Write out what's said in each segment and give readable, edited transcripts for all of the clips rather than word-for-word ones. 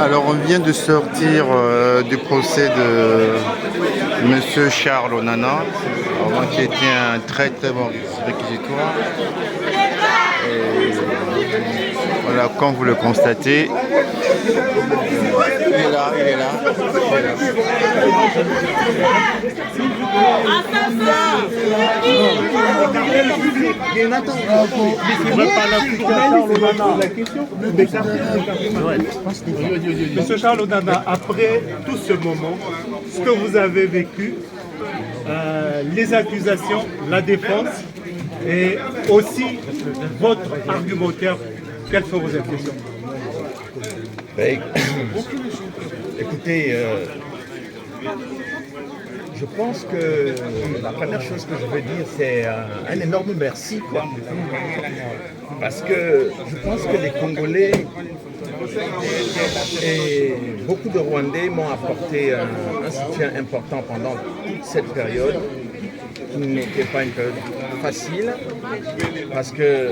Alors on vient de sortir du procès de Monsieur Charles Onana, qui était un très très bon réquisitoire. Et voilà, comme vous le constatez, il est là, il est là. Monsieur Charles Onana, après tout ce moment, ce que vous avez vécu, les accusations, la défense et aussi votre argumentaire, quelles sont vos impressions? Écoutez, je pense que la première chose que je veux dire, c'est un énorme merci, quoi. Parce que je pense que les Congolais et beaucoup de Rwandais m'ont apporté un soutien important pendant toute cette période, qui n'était pas une période facile, parce que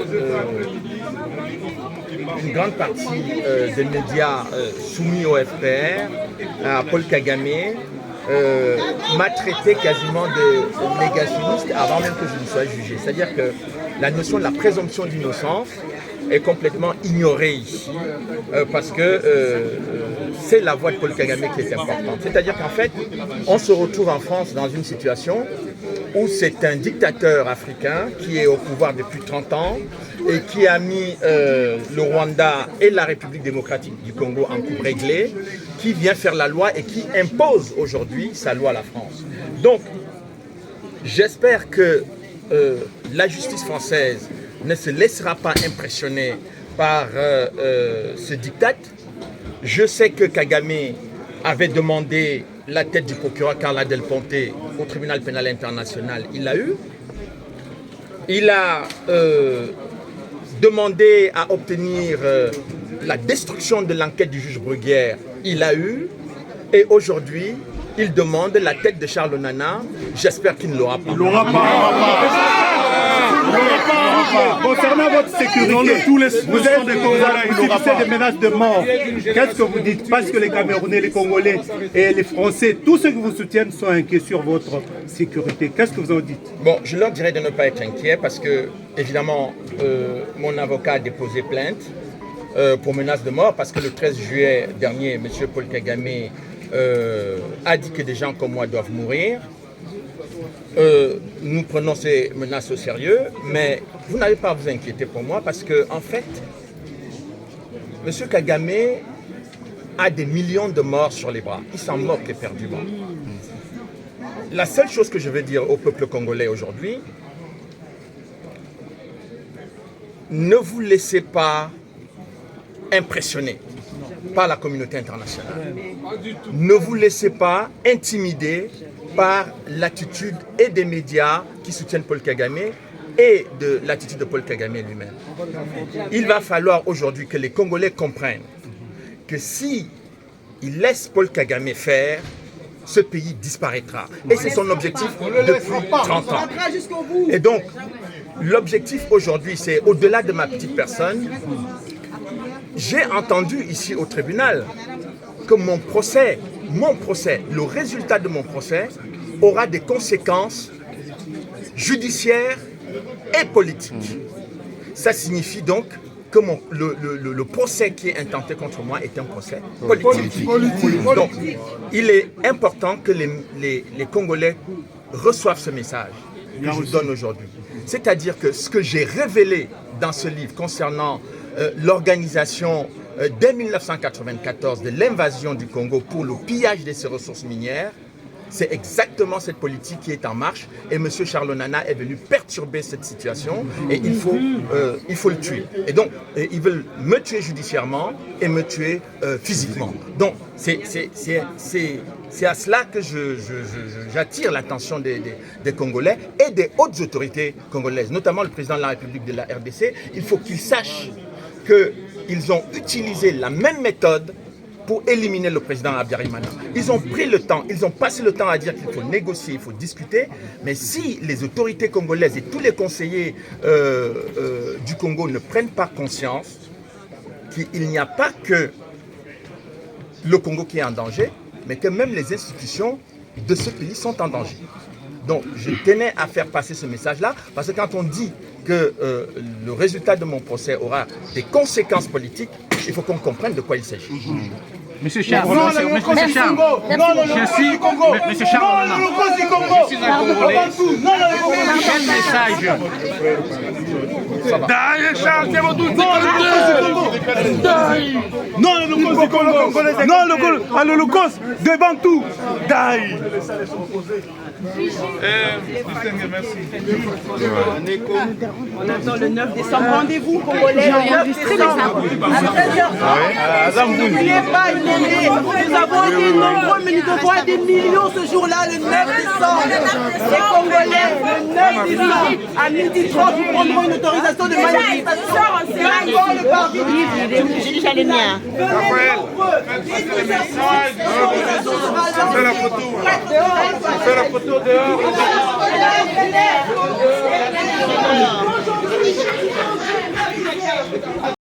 une grande partie des médias soumis au FPR, à Paul Kagame, m'a traité quasiment de négationniste avant même que je ne sois jugé. C'est-à-dire que la notion de la présomption d'innocence est complètement ignorée ici, parce que c'est la voix de Paul Kagame qui est importante. C'est-à-dire qu'en fait, on se retrouve en France dans une situation où c'est un dictateur africain qui est au pouvoir depuis 30 ans et qui a mis le Rwanda et la République démocratique du Congo en coupe réglée, qui vient faire la loi et qui impose aujourd'hui sa loi à la France. Donc, j'espère que la justice française ne se laissera pas impressionner par ce diktat. Je sais que Kagame avait demandé la tête du procureur Carla Del Ponte au tribunal pénal international. Il l'a eu. Il a demandé à obtenir la destruction de l'enquête du juge Bruguière. Il l'a eu. Et aujourd'hui, il demande la tête de Charles Onana. J'espère qu'il ne l'aura pas. Il l'aura pas. Concernant votre sécurité, vous subissez des menaces de mort. Qu'est-ce que vous dites? Parce que les Camerounais, les Congolais et les Français, tous ceux qui vous soutiennent sont inquiets sur votre sécurité. Qu'est-ce que vous en dites? Bon, je leur dirais de ne pas être inquiets parce que, évidemment, mon avocat a déposé plainte pour menace de mort parce que le 13 juillet dernier, M. Paul Kagame a dit que des gens comme moi doivent mourir. Nous prenons ces menaces au sérieux, mais vous n'avez pas à vous inquiéter pour moi parce que, en fait, M. Kagame a des millions de morts sur les bras. Il s'en moque éperdument. La seule chose que je veux dire au peuple congolais aujourd'hui, ne vous laissez pas impressionner par la communauté internationale. Ne vous laissez pas intimider par l'attitude et des médias qui soutiennent Paul Kagame et de l'attitude de Paul Kagame lui-même. Il va falloir aujourd'hui que les Congolais comprennent que si ils laissent Paul Kagame faire, ce pays disparaîtra. Et c'est son objectif depuis 30 ans. Et donc, l'objectif aujourd'hui, c'est au-delà de ma petite personne. J'ai entendu ici au tribunal que mon procès, le résultat de mon procès aura des conséquences judiciaires et politiques. Ça signifie donc que le procès qui est intenté contre moi est un procès politique. Donc, il est important que les Congolais reçoivent ce message que je vous donne aujourd'hui. C'est-à-dire que ce que j'ai révélé dans ce livre concernant l'organisation dès 1994 de l'invasion du Congo pour le pillage de ses ressources minières, c'est exactement cette politique qui est en marche et M. Charles Onana est venu perturber cette situation et il faut le tuer. Et donc, ils veulent me tuer judiciairement et me tuer physiquement. Donc, c'est à cela que j'attire l'attention des Congolais et des hautes autorités congolaises, notamment le président de la République de la RDC. Il faut qu'ils sachent qu'ils ont utilisé la même méthode pour éliminer le président Habyarimana. Ils ont pris le temps, ils ont passé le temps à dire qu'il faut négocier, il faut discuter, mais si les autorités congolaises et tous les conseillers du Congo ne prennent pas conscience qu'il n'y a pas que le Congo qui est en danger, mais que même les institutions de ce pays sont en danger. Donc, je tenais à faire passer ce message-là, parce que quand on dit que le résultat de mon procès aura des conséquences politiques, il faut qu'on comprenne de quoi il s'agit. Monsieur Charles, Monsieur Charles, Monsieur Charles, je suis un Congolais. Quel message? Non à l'Holocauste devant tout. Daï. On attend le 9 décembre. Rendez-vous congolais le 9 décembre à 13h30. N'oubliez pas, nous avons été nombreux, mais nous devons être des millions ce jour-là, le 9 décembre. Les Congolais, le 9 décembre, à 12h30, nous prendrons une autorisation de manifestation. Devant le parti du J'ai déjà les miens. Fais la photo dehors.